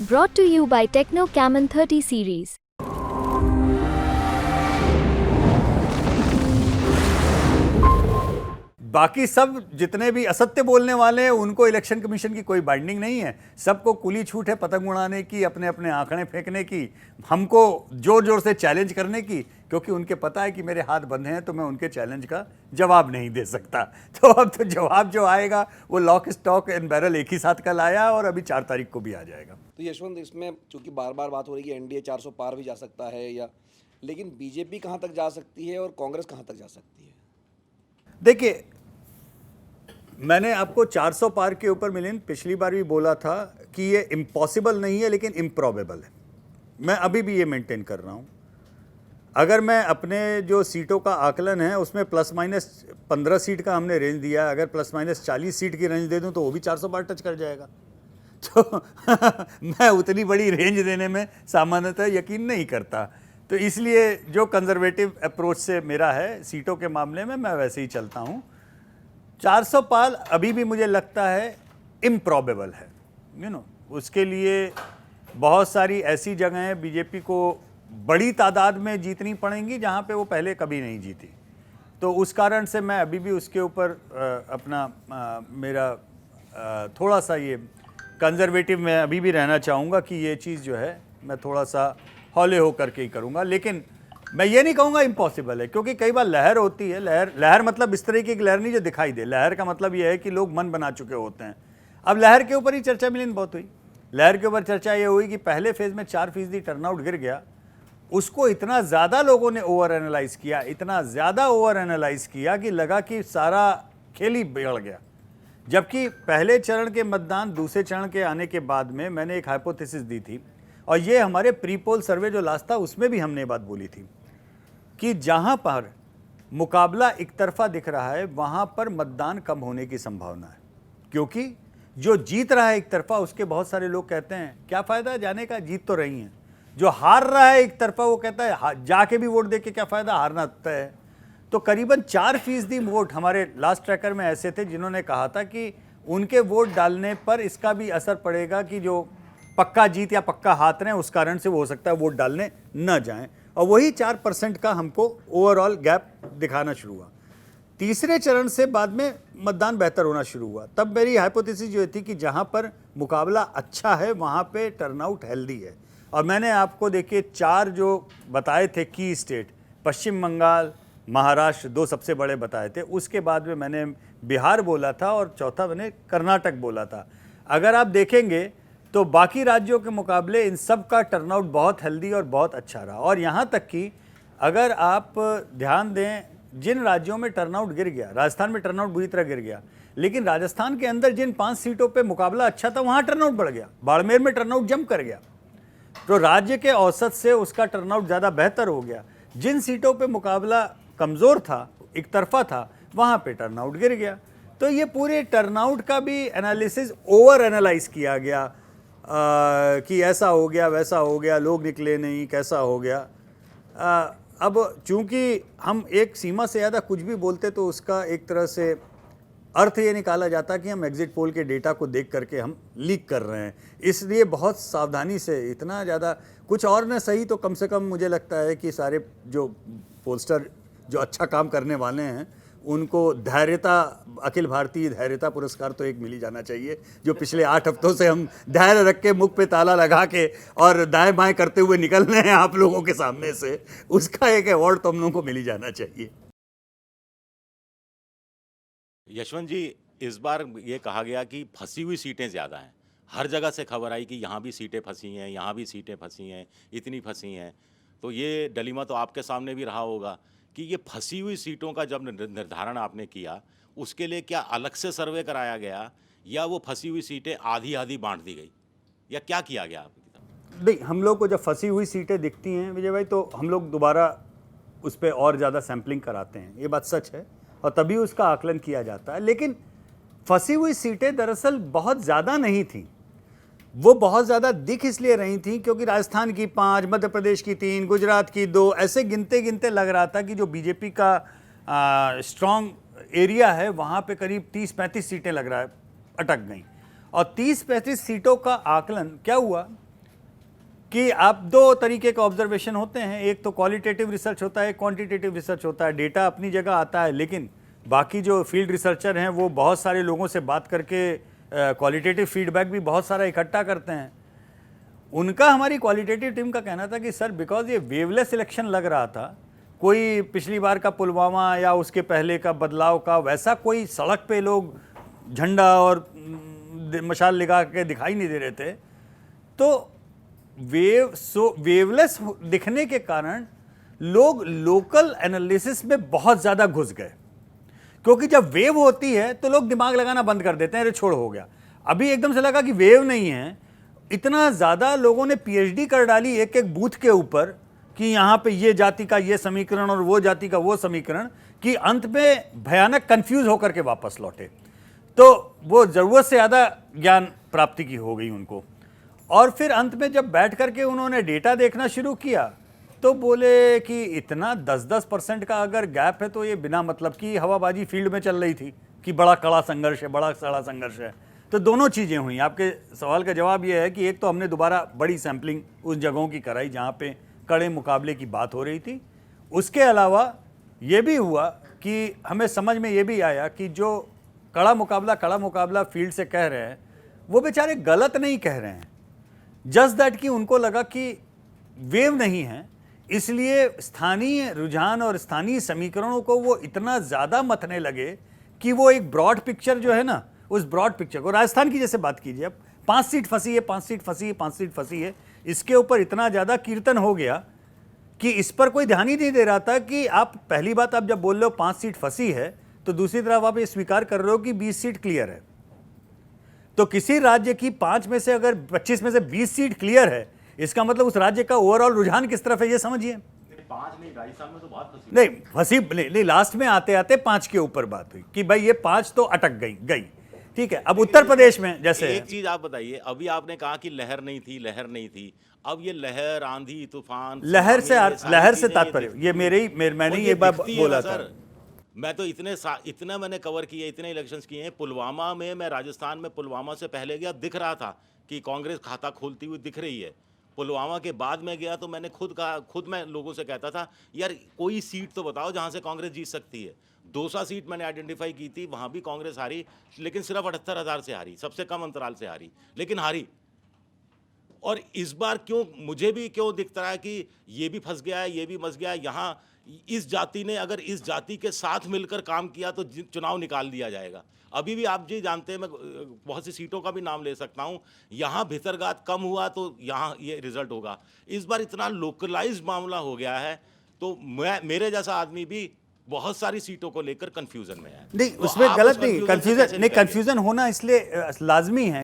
Brought to you by Techno Camon 30 series. बाकी सब जितने भी असत्य बोलने वाले हैं उनको इलेक्शन कमीशन की कोई बाइंडिंग नहीं है। सबको खुली छूट है पतंग उड़ाने की, अपने अपने आंकड़े फेंकने की, हमको जोर जोर से चैलेंज करने की, क्योंकि उनके पता है कि मेरे हाथ बंधे हैं तो मैं उनके चैलेंज का जवाब नहीं दे सकता। तो अब तो जवाब जो आएगा वो लॉक स्टॉक एंड बैरल एक ही साथ कल आया और अभी 4 तारीख को भी आ जाएगा। तो यशवंत, इसमें चूंकि बार बार बात हो रही है कि एनडीए 400 पार भी जा सकता है या, लेकिन बीजेपी कहाँ तक जा सकती है और कांग्रेस कहाँ तक जा सकती है? देखिए, मैंने आपको 400 पार के ऊपर मिलियन पिछली बार भी बोला था कि ये इम्पॉसिबल नहीं है लेकिन इम्प्रॉबेबल है। मैं अभी भी ये मेंटेन कर रहा हूँ। अगर मैं अपने जो सीटों का आकलन है उसमें प्लस माइनस 15 सीट का हमने रेंज दिया, अगर प्लस माइनस 40 सीट की रेंज दे दूं तो वो भी 400 पार टच कर जाएगा। तो मैं उतनी बड़ी रेंज देने में सामान्यतः यकीन नहीं करता। तो इसलिए जो कंजर्वेटिव अप्रोच से मेरा है सीटों के मामले में, मैं वैसे ही चलता हूँ। 400 पार अभी भी मुझे लगता है इम्प्रॉबेबल है। उसके लिए बहुत सारी ऐसी जगहें बीजेपी को बड़ी तादाद में जीतनी पड़ेंगी जहाँ पे वो पहले कभी नहीं जीती। तो उस कारण से मैं अभी भी उसके ऊपर मेरा थोड़ा सा ये कंजर्वेटिव में अभी भी रहना चाहूँगा कि ये चीज़ जो है मैं थोड़ा सा हौले हो करके ही करूँगा। लेकिन मैं ये नहीं कहूँगा इम्पॉसिबल है, क्योंकि कई बार लहर होती है। लहर मतलब इस तरह की एक लहर नहीं जो दिखाई दे। लहर का मतलब ये है कि लोग मन बना चुके होते हैं। अब लहर के ऊपर ही चर्चा मिलियन बहुत हुई। लहर के ऊपर चर्चा ये हुई कि पहले फेज़ में 4% टर्नआउट गिर गया। उसको इतना ज़्यादा लोगों ने ओवर एनालाइज किया, इतना ज़्यादा ओवर एनालाइज किया कि लगा कि सारा खेल ही बिगड़ गया। जबकि पहले चरण के मतदान दूसरे चरण के आने के बाद में मैंने एक हाइपोथेसिस दी थी, और ये हमारे प्री पोल सर्वे जो लास्ट था उसमें भी हमने बात बोली थी कि जहां पर मुकाबला एक तरफा दिख रहा है वहां पर मतदान कम होने की संभावना है। क्योंकि जो जीत रहा है एक तरफा उसके बहुत सारे लोग कहते हैं क्या फ़ायदा जाने का, जीत तो रही हैं। जो हार रहा है एक तरफा वो कहता है जाके भी वोट दे के क्या फ़ायदा, हारना तय है। तो करीबन 4% वोट हमारे लास्ट ट्रैकर में ऐसे थे जिन्होंने कहा था कि उनके वोट डालने पर इसका भी असर पड़ेगा कि जो पक्का जीत या पक्का हाथ रहे उस कारण से वो हो सकता है वोट डालने न जाएं। और वही 4% का हमको ओवरऑल गैप दिखाना शुरू हुआ। तीसरे चरण से बाद में मतदान बेहतर होना शुरू हुआ। तब मेरी हाइपोथेसिस जो थी कि जहां पर मुकाबला अच्छा है वहां पे टर्नआउट हेल्दी है। और मैंने आपको देखिए 4 जो बताए थे की स्टेट, पश्चिम बंगाल, महाराष्ट्र 2 सबसे बड़े बताए थे। उसके बाद में मैंने बिहार बोला था और चौथा मैंने कर्नाटक बोला था। अगर आप देखेंगे तो बाकी राज्यों के मुकाबले इन सब का टर्नआउट बहुत हेल्दी और बहुत अच्छा रहा। और यहाँ तक कि अगर आप ध्यान दें, जिन राज्यों में टर्नआउट गिर गया, राजस्थान में टर्नआउट बुरी तरह गिर गया, लेकिन राजस्थान के अंदर जिन 5 सीटों पे मुकाबला अच्छा था वहाँ टर्नआउट बढ़ गया। बाड़मेर में टर्नआउट जंप कर गया, तो राज्य के औसत से उसका टर्नआउट ज़्यादा बेहतर हो गया। जिन सीटों पे मुकाबला कमज़ोर था, एक तरफा था, वहाँ पे टर्नआउट गिर गया। तो ये पूरे टर्नआउट का भी एनालिसिस ओवर एनालाइज किया गया कि ऐसा हो गया वैसा हो गया, लोग निकले नहीं, कैसा हो गया। अब चूंकि हम एक सीमा से ज़्यादा कुछ भी बोलते तो उसका एक तरह से अर्थ ये निकाला जाता कि हम एग्जिट पोल के डेटा को देख करके हम लीक कर रहे हैं। इसलिए बहुत सावधानी से, इतना ज़्यादा कुछ और न सही तो कम से कम मुझे लगता है कि सारे जो पोलस्टर जो अच्छा काम करने वाले हैं उनको धैर्यता, अखिल भारतीय धैर्यता पुरस्कार तो एक मिल ही जाना चाहिए। जो पिछले 8 हफ्तों से हम धैर्य रख के मुख पे ताला लगा के और दाएं बाएं करते हुए निकल रहे हैं आप लोगों के सामने से, उसका एक अवार्ड तो हम लोगों को मिल ही जाना चाहिए। यशवंत जी, इस बार ये कहा गया कि फंसी हुई सीटें ज़्यादा हैं। हर जगह से खबर आई कि यहाँ भी सीटें फंसी हैं, यहाँ भी सीटें फंसी हैं, इतनी फंसी हैं। तो ये डलीमा तो आपके सामने भी रहा होगा कि ये फंसी हुई सीटों का जब निर्धारण आपने किया, उसके लिए क्या अलग से सर्वे कराया गया या वो फंसी हुई सीटें आधी आधी बांट दी गई, या क्या किया गया आपकी तरफ? नहीं, हम लोग को जब फंसी हुई सीटें दिखती हैं विजय भाई, तो हम लोग दोबारा उस पर और ज़्यादा सैम्पलिंग कराते हैं, ये बात सच है, और तभी उसका आकलन किया जाता है। लेकिन फंसी हुई सीटें दरअसल बहुत ज़्यादा नहीं थी। वो बहुत ज़्यादा दिख इसलिए रही थी क्योंकि राजस्थान की 5, मध्य प्रदेश की 3, गुजरात की 2, ऐसे गिनते गिनते लग रहा था कि जो बीजेपी का स्ट्रॉन्ग एरिया है वहाँ पे करीब 30-35 सीटें लग रहा है अटक गई। और 30-35 सीटों का आकलन क्या हुआ कि आप दो तरीके का ऑब्जर्वेशन होते हैं, एक तो क्वालिटेटिव रिसर्च होता है, क्वांटिटेटिव रिसर्च होता है। डेटा अपनी जगह आता है, लेकिन बाकी जो फील्ड रिसर्चर हैं वो बहुत सारे लोगों से बात करके क्वालिटेटिव फीडबैक भी बहुत सारा इकट्ठा करते हैं। उनका हमारी क्वालिटेटिव टीम का कहना था कि सर बिकॉज ये वेवलेस इलेक्शन लग रहा था, कोई पिछली बार का पुलवामा या उसके पहले का बदलाव का वैसा कोई सड़क पे लोग झंडा और मशाल लगा के दिखाई नहीं दे रहे थे, तो वेवलेस दिखने के कारण लोग लोकल एनालिसिस में बहुत ज़्यादा घुस गए, क्योंकि जब वेव होती है तो लोग दिमाग लगाना बंद कर देते हैं, अरे छोड़ हो गया। अभी एकदम से लगा कि वेव नहीं है, इतना ज़्यादा लोगों ने पीएचडी कर डाली एक एक बूथ के ऊपर कि यहाँ पे ये जाति का ये समीकरण और वो जाति का वो समीकरण, कि अंत में भयानक कंफ्यूज होकर के वापस लौटे। तो वो ज़रूरत से ज़्यादा ज्ञान प्राप्ति की हो गई उनको। और फिर अंत में जब बैठ करके उन्होंने डेटा देखना शुरू किया तो बोले कि इतना 10-10% का अगर गैप है तो ये बिना मतलब की हवाबाजी फील्ड में चल रही थी कि बड़ा कड़ा संघर्ष है, बड़ा सड़ा संघर्ष है। तो दोनों चीज़ें हुई। आपके सवाल का जवाब ये है कि एक तो हमने दोबारा बड़ी सैम्पलिंग उस जगहों की कराई जहाँ पे कड़े मुकाबले की बात हो रही थी। उसके अलावा ये भी हुआ कि हमें समझ में ये भी आया कि जो कड़ा मुकाबला फील्ड से कह रहे हैं वो बेचारे गलत नहीं कह रहे हैं, जस्ट दैट कि उनको लगा कि वेव नहीं है, इसलिए स्थानीय रुझान और स्थानीय समीकरणों को वो इतना ज़्यादा मथने लगे कि वो एक ब्रॉड पिक्चर जो है ना, उस ब्रॉड पिक्चर को, राजस्थान की जैसे बात कीजिए, अब 5 सीट फंसी है, 5 सीट फंसी है, 5 सीट फंसी है, इसके ऊपर इतना ज़्यादा कीर्तन हो गया कि इस पर कोई ध्यान ही नहीं दे रहा था कि आप पहली बात आप जब बोल रहे हो 5 सीट फंसी है तो दूसरी तरफ आप ये स्वीकार कर रहे हो कि 20 सीट क्लियर है। तो किसी राज्य की 5 में से अगर 25 में से 20 सीट क्लियर है, इसका मतलब उस राज्य का ओवरऑल रुझान किस तरफ है ये समझिए। 5 नहीं, राजस्थान में तो बहुत फंसी। नहीं फंसी नहीं, लास्ट में आते आते 5 के ऊपर बात हुई कि भाई ये 5 तो अटक गई। ठीक है, अब उत्तर प्रदेश में जैसे एक चीज आप बताइए, अभी आपने कहा कि लहर नहीं थी, अब ये लहर, आंधी, तूफान, लहर से चीजें तात्पर्य ये मैंने और ही एक बार दिखती है बोला ना था। सर। मैं तो इतना मैंने कवर किए, इतने इलेक्शंस किए हैं। पुलवामा में, मैं राजस्थान में पुलवामा से पहले गया, दिख रहा था कि कांग्रेस खाता खोलती हुई दिख रही है। पुलवामा के बाद में गया तो मैंने खुद मैं लोगों से कहता था यार कोई सीट तो बताओ जहां से कांग्रेस जीत सकती है। 200 सीट मैंने आइडेंटिफाई की थी, वहां भी कांग्रेस हारी, लेकिन सिर्फ 78,000 से हारी, सबसे कम अंतराल से हारी, लेकिन हारी। और इस बार मुझे भी क्यों दिखता है कि ये भी फंस गया है, ये भी मस गया है। यहाँ इस जाति ने अगर इस जाति के साथ मिलकर काम किया तो चुनाव निकाल दिया जाएगा। अभी भी आप जी जानते हैं, मैं बहुत सी सीटों का भी नाम ले सकता हूँ, यहाँ भितरघात कम हुआ तो यहाँ ये रिजल्ट होगा। इस बार इतना लोकलाइज्ड मामला हो गया है, तो मेरे जैसा आदमी भी बहुत सारी सीटों को लेकर कंफ्यूजन में है। नहीं तो उसमें आप गलत उस नहीं, confusion से कैसे निकलेंगे? कंफ्यूजन होना इसलिए लाजमी है।